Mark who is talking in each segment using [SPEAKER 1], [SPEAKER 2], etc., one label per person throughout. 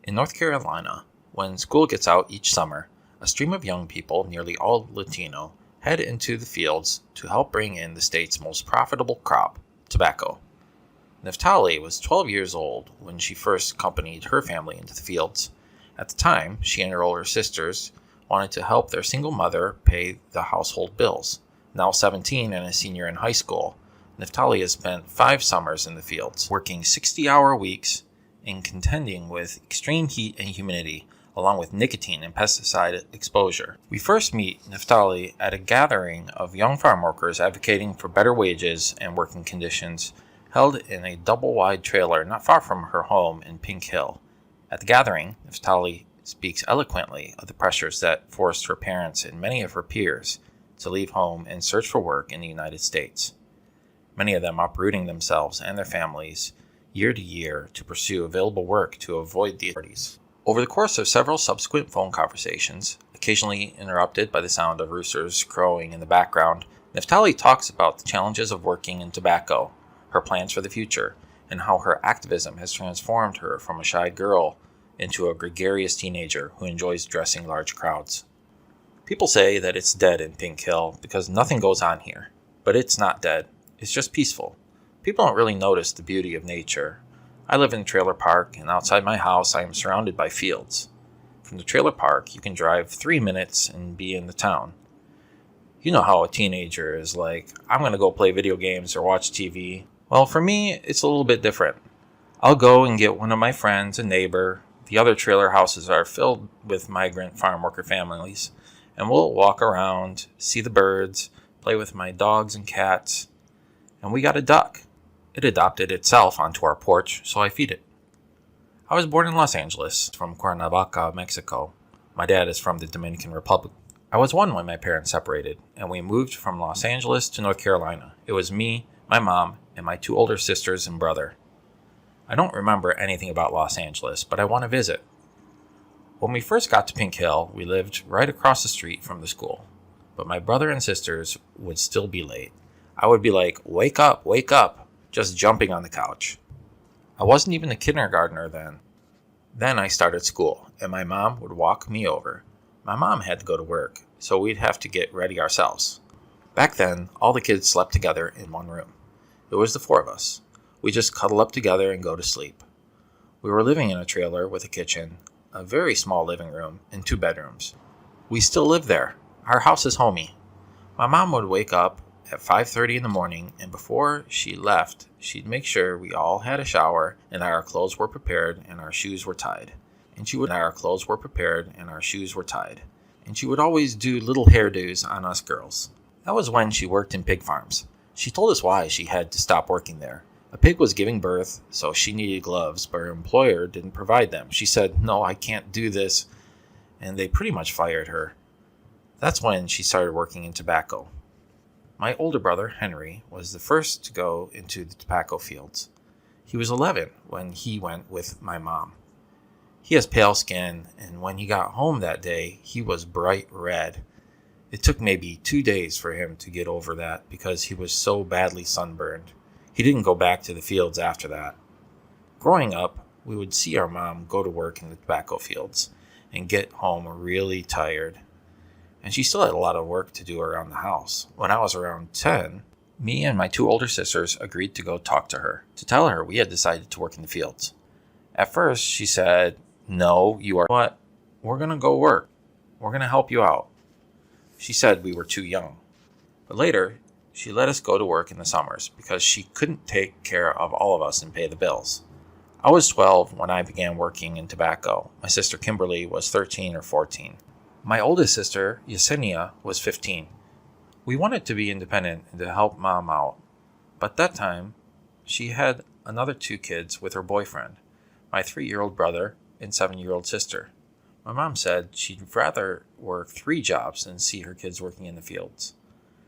[SPEAKER 1] In North Carolina, when school gets out each summer, a stream of young people, nearly all Latino, head into the fields to help bring in the state's most profitable crop, tobacco. Neftali was 12 years old when she first accompanied her family into the fields. At the time, she and her older sisters wanted to help their single mother pay the household bills. Now 17 and a senior in high school, Neftali has spent 5 summers in the fields, working 60-hour weeks and contending with extreme heat and humidity, along with nicotine and pesticide exposure. We first meet Neftali at a gathering of young farm workers advocating for better wages and working conditions, held in a double-wide trailer not far from her home in Pink Hill. At the gathering, Neftali speaks eloquently of the pressures that forced her parents and many of her peers to leave home and search for work in the United States, many of them uprooting themselves and their families year to year to pursue available work to avoid the authorities. Over the course of several subsequent phone conversations, occasionally interrupted by the sound of roosters crowing in the background, Neftali talks about the challenges of working in tobacco, her plans for the future, and how her activism has transformed her from a shy girl into a gregarious teenager who enjoys dressing large crowds. People say that it's dead in Pink Hill because nothing goes on here, but it's not dead. It's just peaceful. People don't really notice the beauty of nature. I live in a trailer park, and outside my house I am surrounded by fields. From the trailer park, you can drive 3 minutes and be in the town. You know how a teenager is like, I'm going to go play video games or watch TV. Well, for me, it's a little bit different. I'll go and get one of my friends, a neighbor. The other trailer houses are filled with migrant farm worker families, and we'll walk around, see the birds, play with my dogs and cats. And we got a duck. It adopted itself onto our porch, so I feed it. I was born in Los Angeles, from Cuernavaca, Mexico. My dad is from the Dominican Republic. I was 1 when my parents separated, and we moved from Los Angeles to North Carolina. It was me, my mom, and my 2 older sisters and brother. I don't remember anything about Los Angeles, but I want to visit. When we first got to Pink Hill, we lived right across the street from the school, but my brother and sisters would still be late. I would be like, wake up, just jumping on the couch. I wasn't even a kindergartner then. Then I started school, and my mom would walk me over. My mom had to go to work, so we'd have to get ready ourselves. Back then, all the kids slept together in one room. It was the 4 of us. We just cuddle up together and go to sleep. We were living in a trailer with a kitchen, a very small living room, and 2 bedrooms. We still live there. Our house is homey. My mom would wake up at 5:30 in the morning, and before she left, she'd make sure we all had a shower and our clothes were prepared and our shoes were tied. And she would always do little hairdos on us girls. That was when she worked in pig farms. She told us why she had to stop working there. A pig was giving birth, so she needed gloves, but her employer didn't provide them. She said, "No, I can't do this," and they pretty much fired her. That's when she started working in tobacco. My older brother, Henry, was the first to go into the tobacco fields. He was 11 when he went with my mom. He has pale skin, and when he got home that day, he was bright red. It took maybe 2 days for him to get over that because he was so badly sunburned. He didn't go back to the fields after that. Growing up, we would see our mom go to work in the tobacco fields and get home really tired. And she still had a lot of work to do around the house. When I was around 10, me and my 2 older sisters agreed to go talk to her, to tell her we had decided to work in the fields. At first, she said, "No, you are what? We're going to go work. We're going to help you out." She said we were too young. But later, she let us go to work in the summers because she couldn't take care of all of us and pay the bills. I was 12 when I began working in tobacco. My sister Kimberly was 13 or 14. My oldest sister, Yesenia, was 15. We wanted to be independent and to help Mom out. But that time, she had another 2 kids with her boyfriend, my 3-year-old brother and 7-year-old sister. My mom said she'd rather work 3 jobs than see her kids working in the fields.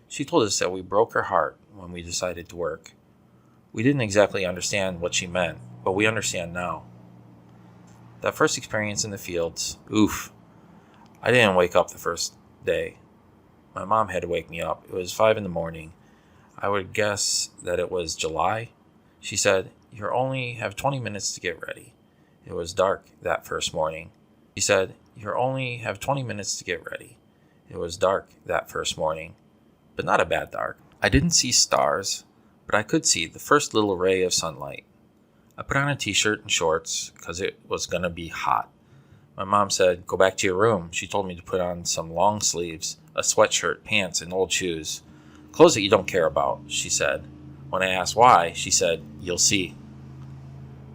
[SPEAKER 1] She told us that we broke her heart when we decided to work. We didn't exactly understand what she meant, but we understand now. That first experience in the fields, oof. I didn't wake up the first day. My mom had to wake me up. It was 5 in the morning. I would guess that it was July. She said, "You only have 20 minutes to get ready. It was dark that first morning. She said, "You only have 20 minutes to get ready." It was dark that first morning, but not a bad dark. I didn't see stars, but I could see the first little ray of sunlight. I put on a t-shirt and shorts because it was going to be hot. My mom said, "Go back to your room." She told me to put on some long sleeves, a sweatshirt, pants, and old shoes. "Clothes that you don't care about," she said. When I asked why, she said, "You'll see."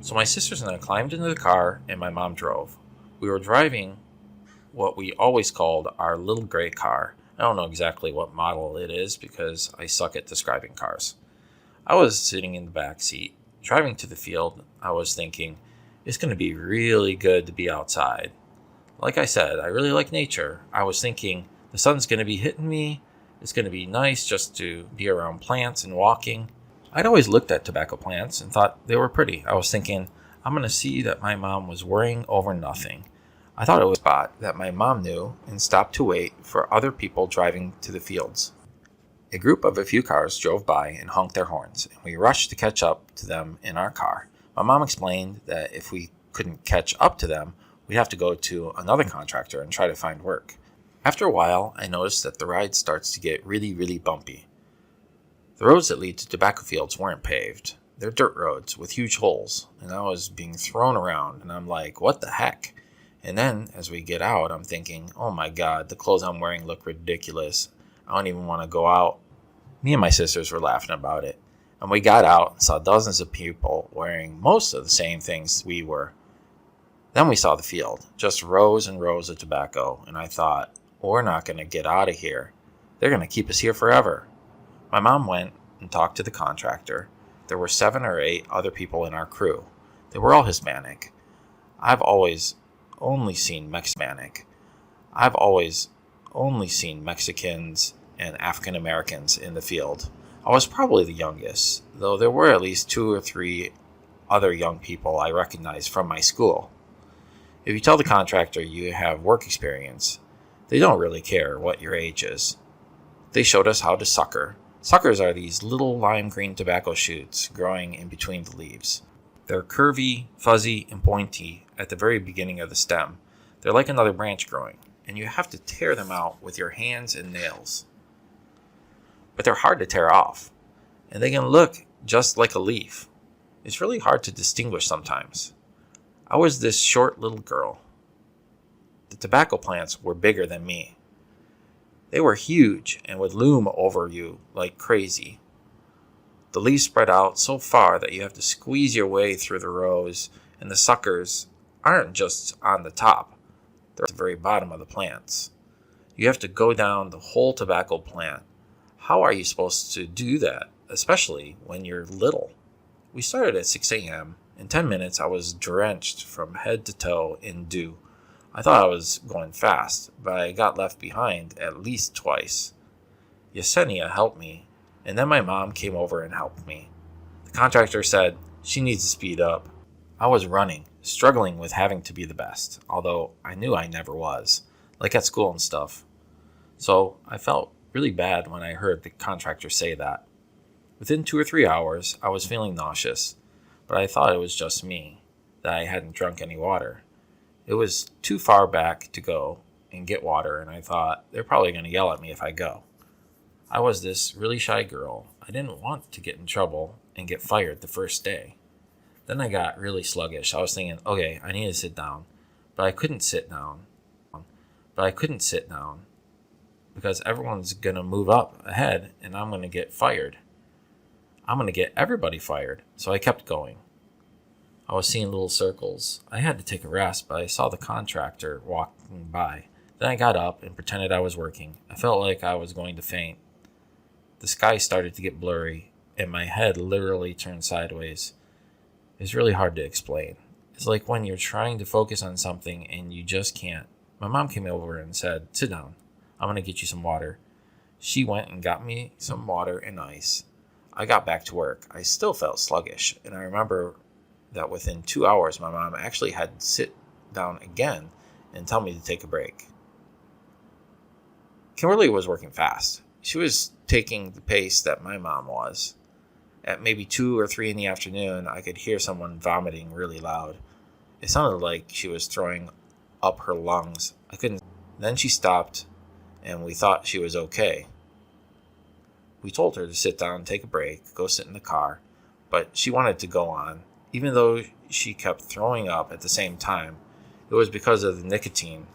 [SPEAKER 1] So my sisters and I climbed into the car and my mom drove. We were driving what we always called our little gray car. I don't know exactly what model it is because I suck at describing cars. I was sitting in the back seat. Driving to the field, I was thinking, it's going to be really good to be outside. Like I said, I really like nature. I was thinking, the sun's going to be hitting me. It's going to be nice just to be around plants and walking. I'd always looked at tobacco plants and thought they were pretty. I was thinking, I'm going to see that my mom was worrying over nothing. I thought it was a spot that my mom knew and stopped to wait for other people driving to the fields. A group of a few cars drove by and honked their horns, and we rushed to catch up to them in our car. My mom explained that if we couldn't catch up to them, we'd have to go to another contractor and try to find work. After a while, I noticed that the ride starts to get really, really bumpy. The roads that lead to tobacco fields weren't paved. They're dirt roads with huge holes, and I was being thrown around, and I'm like, what the heck? And then, as we get out, I'm thinking, oh my god, the clothes I'm wearing look ridiculous. I don't even want to go out. Me and my sisters were laughing about it, and we got out and saw dozens of people wearing most of the same things we were. Then we saw the field, just rows and rows of tobacco, and I thought, we're not going to get out of here. They're going to keep us here forever. My mom went and talked to the contractor. There were 7 or 8 other people in our crew. They were all Hispanic. I've always only seen Mexicans and African Americans in the field. I was probably the youngest, though there were at least 2 or 3 other young people I recognized from my school. If you tell the contractor you have work experience, they don't really care what your age is. They showed us how to sucker. Suckers are these little lime green tobacco shoots growing in between the leaves. They're curvy, fuzzy, and pointy at the very beginning of the stem. They're like another branch growing, and you have to tear them out with your hands and nails. But they're hard to tear off, and they can look just like a leaf. It's really hard to distinguish sometimes. I was this short little girl. The tobacco plants were bigger than me. They were huge and would loom over you like crazy. The leaves spread out so far that you have to squeeze your way through the rows, and the suckers aren't just on the top. They're at the very bottom of the plants. You have to go down the whole tobacco plant. How are you supposed to do that, especially when you're little? We started at 6 a.m. In 10 minutes, I was drenched from head to toe in dew. I thought I was going fast, but I got left behind at least twice. Yesenia helped me, and then my mom came over and helped me. The contractor said she needs to speed up. I was running, struggling with having to be the best, although I knew I never was, like at school and stuff. So I felt really bad when I heard the contractor say that. Within 2 or 3 hours, I was feeling nauseous, but I thought it was just me, that I hadn't drunk any water. It was too far back to go and get water, and I thought, they're probably going to yell at me if I go. I was this really shy girl. I didn't want to get in trouble and get fired the first day. Then I got really sluggish. I was thinking, okay, I need to sit down. But I couldn't sit down. Because everyone's going to move up ahead, and I'm going to get fired. I'm going to get everybody fired. So I kept going. I was seeing little circles. I had to take a rest, but I saw the contractor walking by. Then I got up and pretended I was working. I felt like I was going to faint. The sky started to get blurry, and my head literally turned sideways. It's really hard to explain. It's like when you're trying to focus on something and you just can't. My mom came over and said, "Sit down. I'm going to get you some water." She went and got me some water and ice. I got back to work. I still felt sluggish, and I remember that within 2 hours, my mom actually had to sit down again and tell me to take a break. Kimberly was working fast. She was taking the pace that my mom was. At maybe 2 or 3 in the afternoon, I could hear someone vomiting really loud. It sounded like she was throwing up her lungs. I couldn't. Then she stopped, and we thought she was okay. We told her to sit down, take a break, go sit in the car, but she wanted to go on. Even though she kept throwing up at the same time, it was because of the nicotine.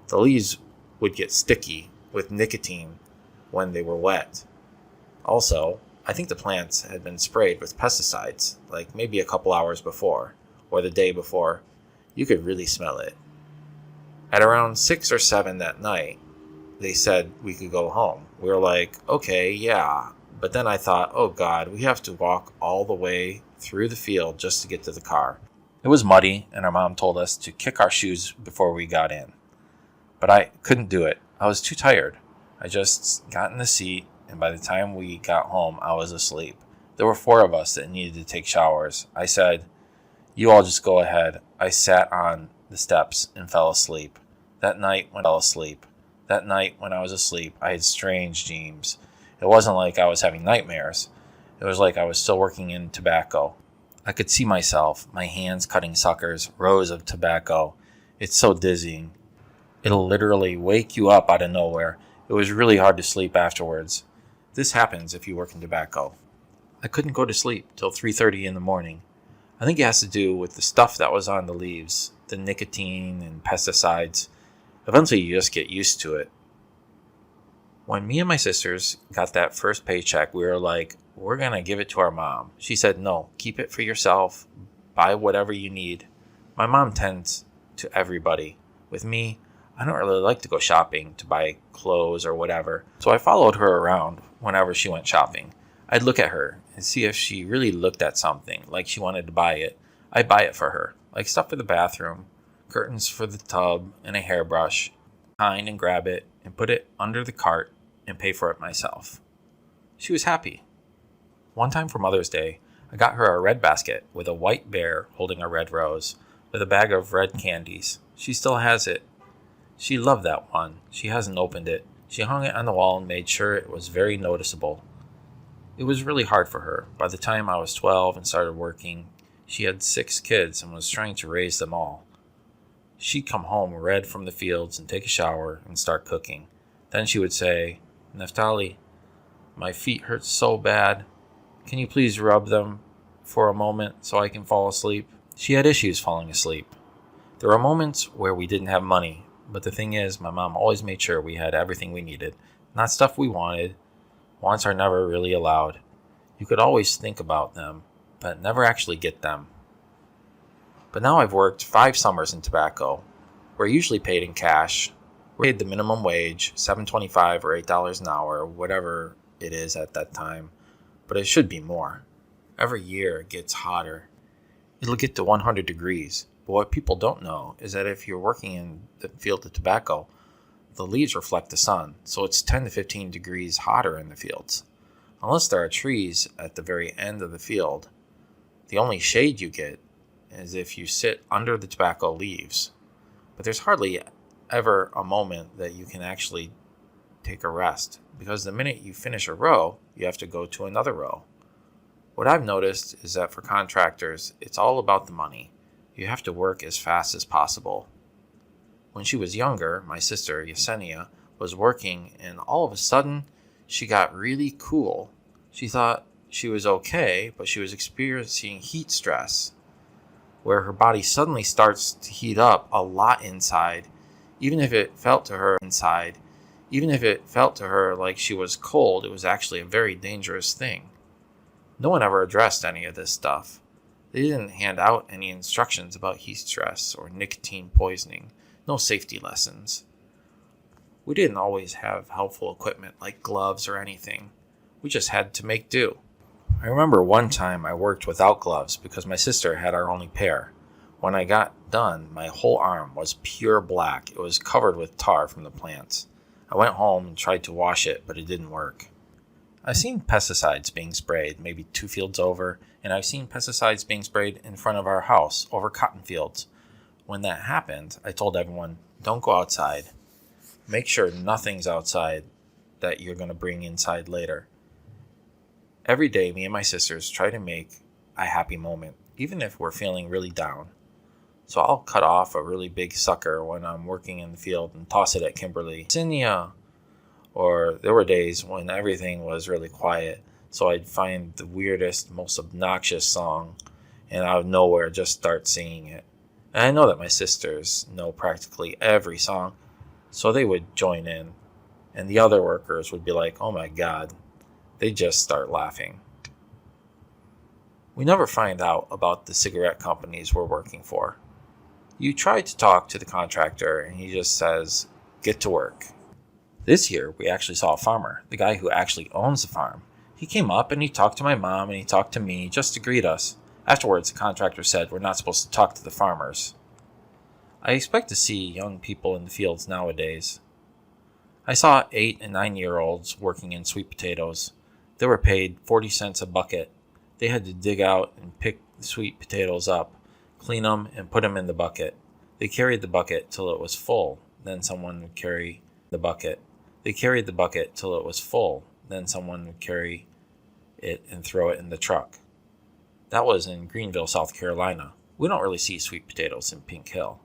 [SPEAKER 1] The leaves would get sticky with nicotine when they were wet. Also, I think the plants had been sprayed with pesticides, like maybe a couple hours before, or the day before. You could really smell it. At around 6 or 7 that night, they said we could go home. We were like, okay, yeah. But then I thought, oh God, we have to walk all the way through the field just to get to the car. It was muddy, and our mom told us to kick our shoes before we got in. But I couldn't do it. I was too tired. I just got in the seat, and by the time we got home, I was asleep. There were 4 of us that needed to take showers. I said, you all just go ahead. I sat on the steps and fell asleep. That night when I was asleep, I had strange dreams. It wasn't like I was having nightmares. It was like I was still working in tobacco. I could see myself, my hands cutting suckers, rows of tobacco. It's so dizzying. It'll literally wake you up out of nowhere. It was really hard to sleep afterwards. This happens if you work in tobacco. I couldn't go to sleep till 3:30 in the morning. I think it has to do with the stuff that was on the leaves, the nicotine and pesticides. Eventually you just get used to it. When me and my sisters got that first paycheck, we were like, we're going to give it to our mom. She said, no, keep it for yourself. Buy whatever you need. My mom tends to everybody. With me, I don't really like to go shopping to buy clothes or whatever. So I followed her around whenever she went shopping. I'd look at her and see if she really looked at something, like she wanted to buy it. I'd buy it for her, like stuff for the bathroom, curtains for the tub, and a hairbrush. Behind and grab it and put it under the cart and pay for it myself. She was happy. One time for Mother's Day, I got her a red basket with a white bear holding a red rose, with a bag of red candies. She still has it. She loved that one. She hasn't opened it. She hung it on the wall and made sure it was very noticeable. It was really hard for her. By the time I was 12 and started working, she had 6 kids and was trying to raise them all. She'd come home red from the fields and take a shower and start cooking. Then she would say, Neftali, my feet hurt so bad. Can you please rub them for a moment so I can fall asleep? She had issues falling asleep. There were moments where we didn't have money, but the thing is, my mom always made sure we had everything we needed. Not stuff we wanted. Wants are never really allowed. You could always think about them, but never actually get them. But now I've worked 5 summers in tobacco. We're usually paid in cash. We're paid the minimum wage, $7.25 or $8 an hour, whatever it is at that time. But it should be more. Every year it gets hotter. It'll get to 100 degrees. But what people don't know is that if you're working in the field of tobacco, the leaves reflect the sun, so it's 10 to 15 degrees hotter in the fields. Unless there are trees at the very end of the field, the only shade you get is if you sit under the tobacco leaves. But there's hardly ever a moment that you can actually take a rest, because the minute you finish a row, you have to go to another row. What I've noticed is that for contractors, it's all about the money. You have to work as fast as possible. When she was younger, my sister, Yesenia, was working, and all of a sudden, she got really cool. She thought she was okay, but she was experiencing heat stress, where her body suddenly starts to heat up a lot inside, even if it felt to her like she was cold. It was actually a very dangerous thing. No one ever addressed any of this stuff. They didn't hand out any instructions about heat stress or nicotine poisoning. No safety lessons. We didn't always have helpful equipment like gloves or anything. We just had to make do. I remember one time I worked without gloves because my sister had our only pair. When I got done, my whole arm was pure black. It was covered with tar from the plants. I went home and tried to wash it, but it didn't work. I've seen pesticides being sprayed maybe 2 fields over, and I've seen pesticides being sprayed in front of our house over cotton fields. When that happened, I told everyone, don't go outside. Make sure nothing's outside that you're going to bring inside later. Every day, me and my sisters try to make a happy moment, even if we're feeling really down. So I'll cut off a really big sucker when I'm working in the field and toss it at Kimberly. Cinia! Or there were days when everything was really quiet, so I'd find the weirdest, most obnoxious song, and out of nowhere just start singing it. And I know that my sisters know practically every song, so they would join in, and the other workers would be like, oh my god, they'd just start laughing. We never find out about the cigarette companies we're working for. You try to talk to the contractor, and he just says, get to work. This year, we actually saw a farmer, the guy who actually owns the farm. He came up and he talked to my mom and he talked to me just to greet us. Afterwards, the contractor said we're not supposed to talk to the farmers. I expect to see young people in the fields nowadays. I saw 8 and 9-year-olds working in sweet potatoes. They were paid 40 cents a bucket. They had to dig out and pick the sweet potatoes up, clean them, and put them in the bucket. They carried the bucket till it was full. Then someone would carry the bucket. They carried the bucket till it was full. Then someone would carry it and throw it in the truck. That was in Greenville, South Carolina. We don't really see sweet potatoes in Pink Hill.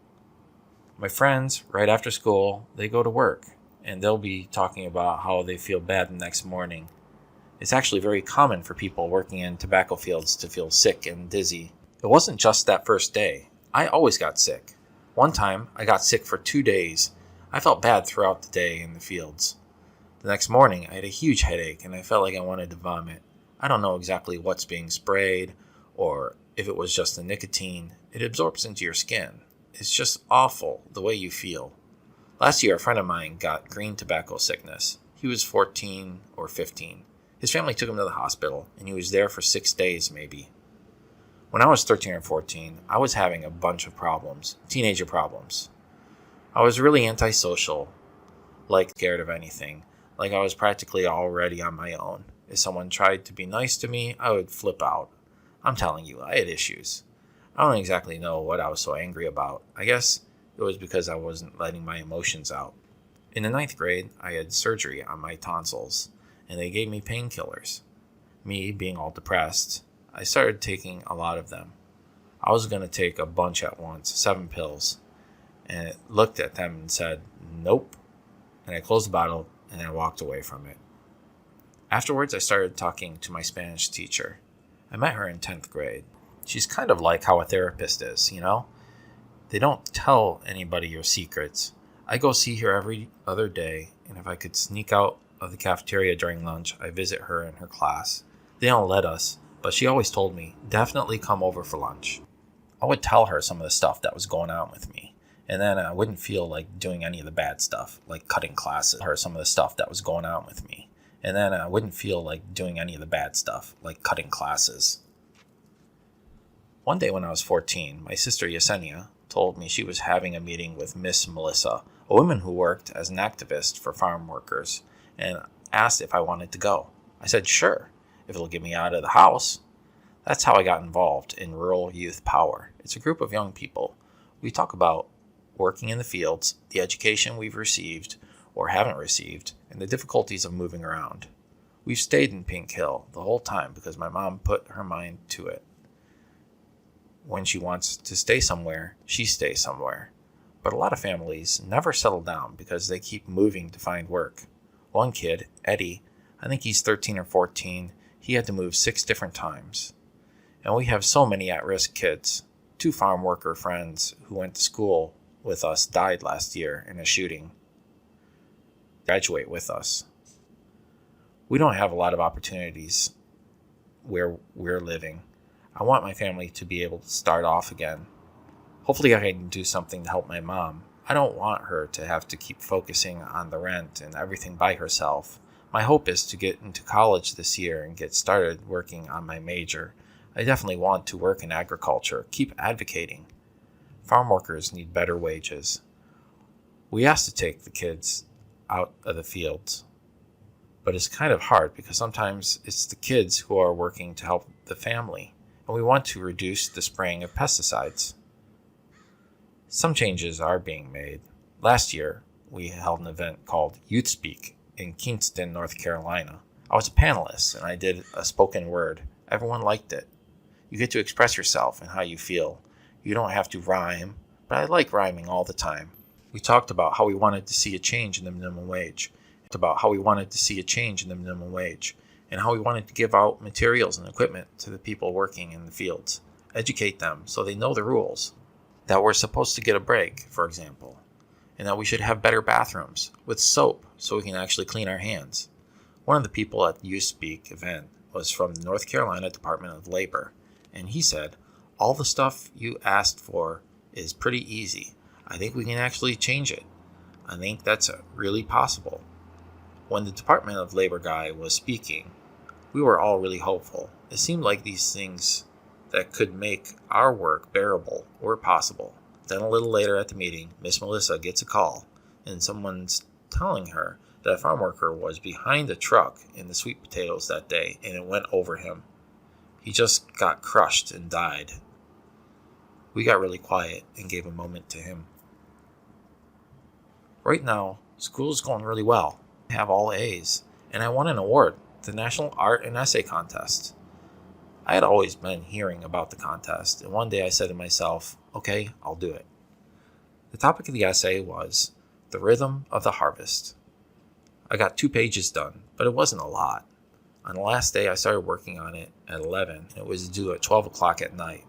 [SPEAKER 1] My friends, right after school, they go to work, and they'll be talking about how they feel bad the next morning. It's actually very common for people working in tobacco fields to feel sick and dizzy. It wasn't just that first day. I always got sick. One time, I got sick for 2 days. I felt bad throughout the day in the fields. The next morning, I had a huge headache, and I felt like I wanted to vomit. I don't know exactly what's being sprayed, or if it was just the nicotine. It absorbs into your skin. It's just awful the way you feel. Last year, a friend of mine got green tobacco sickness. He was 14 or 15. His family took him to the hospital, and he was there for 6 days maybe. When I was 13 or 14, I was having a bunch of problems, teenager problems. I was really antisocial, like scared of anything, like I was practically already on my own. If someone tried to be nice to me, I would flip out. I'm telling you, I had issues. I don't exactly know what I was so angry about. I guess it was because I wasn't letting my emotions out. In the 9th grade, I had surgery on my tonsils, and they gave me painkillers. Me being all depressed, I started taking a lot of them. I was going to take a bunch at once, 7 pills, and it looked at them and said, nope. And I closed the bottle and I walked away from it. Afterwards, I started talking to my Spanish teacher. I met her in 10th grade. She's kind of like how a therapist is, you know? They don't tell anybody your secrets. I go see her every other day, and if I could sneak out of the cafeteria during lunch, I visit her in her class. They don't let us, but she always told me, definitely come over for lunch. I would tell her some of the stuff that was going on with me, and then I wouldn't feel like doing any of the bad stuff, like cutting classes, or some of the stuff that was going on with me. And then I wouldn't feel like doing any of the bad stuff, like cutting classes. One day when I was 14, my sister Yesenia told me she was having a meeting with Miss Melissa, a woman who worked as an activist for farm workers, and asked if I wanted to go. I said, sure, if it'll get me out of the house. That's how I got involved in Rural Youth Power. It's a group of young people. We talk about working in the fields, the education we've received or haven't received, and the difficulties of moving around. We've stayed in Pink Hill the whole time because my mom put her mind to it. When she wants to stay somewhere, she stays somewhere. But a lot of families never settle down because they keep moving to find work. One kid, Eddie, I think he's 13 or 14, he had to move 6 different times. And we have so many at-risk kids. 2 farm worker friends who went to school with us died last year in a shooting. Graduate with us. We don't have a lot of opportunities where we're living. I want my family to be able to start off again. Hopefully I can do something to help my mom. I don't want her to have to keep focusing on the rent and everything by herself. My hope is to get into college this year and get started working on my major. I definitely want to work in agriculture, keep advocating. Farm workers need better wages. We asked to take the kids out of the fields, but it's kind of hard because sometimes it's the kids who are working to help the family, and we want to reduce the spraying of pesticides. Some changes are being made. Last year, we held an event called Youth Speak in Kingston, North Carolina. I was a panelist, and I did a spoken word. Everyone liked it. You get to express yourself and how you feel. You don't have to rhyme, but I like rhyming all the time. We talked about how we wanted to see a change in the minimum wage. And how we wanted to give out materials and equipment to the people working in the fields. Educate them so they know the rules. That we're supposed to get a break, for example. And that we should have better bathrooms with soap so we can actually clean our hands. One of the people at the You Speak event was from the North Carolina Department of Labor, and he said, all the stuff you asked for is pretty easy. I think we can actually change it. I think that's really possible. When the Department of Labor guy was speaking, we were all really hopeful. It seemed like these things that could make our work bearable were possible. Then a little later at the meeting, Miss Melissa gets a call, and someone's telling her that a farm worker was behind a truck in the sweet potatoes that day, and it went over him. He just got crushed and died. We got really quiet and gave a moment to him. Right now, school is going really well. I have all A's, and I won an award, the National Art and Essay Contest. I had always been hearing about the contest, and one day I said to myself, okay, I'll do it. The topic of the essay was the rhythm of the harvest. I got 2 pages done, but it wasn't a lot. On the last day, I started working on it at 11, and it was due at 12 o'clock at night.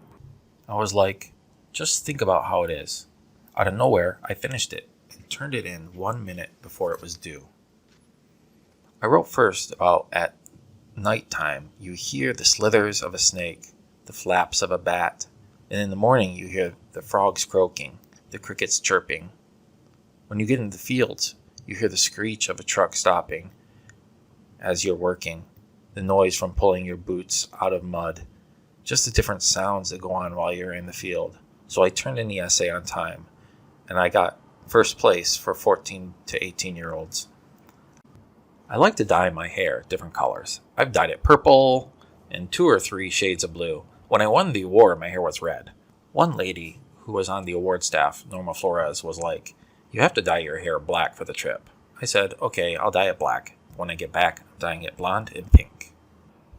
[SPEAKER 1] I was like, just think about how it is. Out of nowhere, I finished it and turned it in 1 minute before it was due. I wrote first about at nighttime, you hear the slithers of a snake, the flaps of a bat, and in the morning you hear the frogs croaking, the crickets chirping. When you get into the fields, you hear the screech of a truck stopping as you're working, the noise from pulling your boots out of mud, just the different sounds that go on while you're in the field. So I turned in the essay on time, and I got first place for 14 to 18-year-olds. I like to dye my hair different colors. I've dyed it purple and 2 or 3 shades of blue. When I won the award, my hair was red. One lady who was on the award staff, Norma Flores, was like, you have to dye your hair black for the trip. I said, okay, I'll dye it black. When I get back, I'm dyeing it blonde and pink.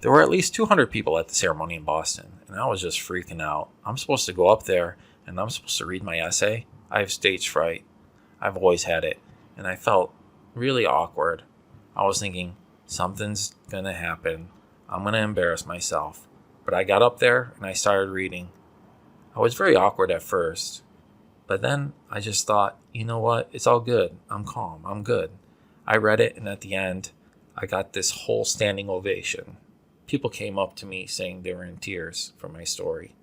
[SPEAKER 1] There were at least 200 people at the ceremony in Boston, and I was just freaking out. I'm supposed to go up there, and I'm supposed to read my essay. I have stage fright. I've always had it, and I felt really awkward. I was thinking, something's going to happen. I'm going to embarrass myself. But I got up there and I started reading. I was very awkward at first. But then I just thought, you know what? It's all good. I'm calm. I'm good. I read it, and at the end, I got this whole standing ovation. People came up to me saying they were in tears for my story.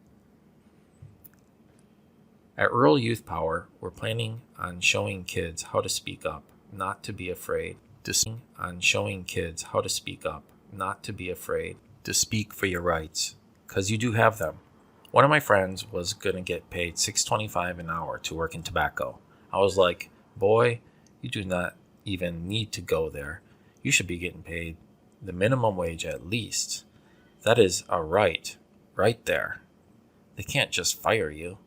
[SPEAKER 1] At Rural Youth Power, we're planning on showing kids how to speak up, not to be afraid. To speak for your rights, because you do have them. One of my friends was going to get paid $6.25 an hour to work in tobacco. I was like, boy, you do not even need to go there. You should be getting paid the minimum wage at least. That is a right there. They can't just fire you.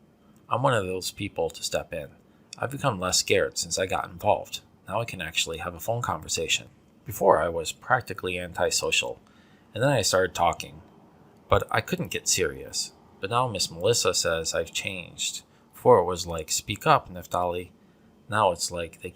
[SPEAKER 1] I'm one of those people to step in. I've become less scared since I got involved. Now I can actually have a phone conversation. Before, I was practically antisocial, and then I started talking, but I couldn't get serious. But now Miss Melissa says I've changed. Before it was like, speak up, Neftali. Now it's like they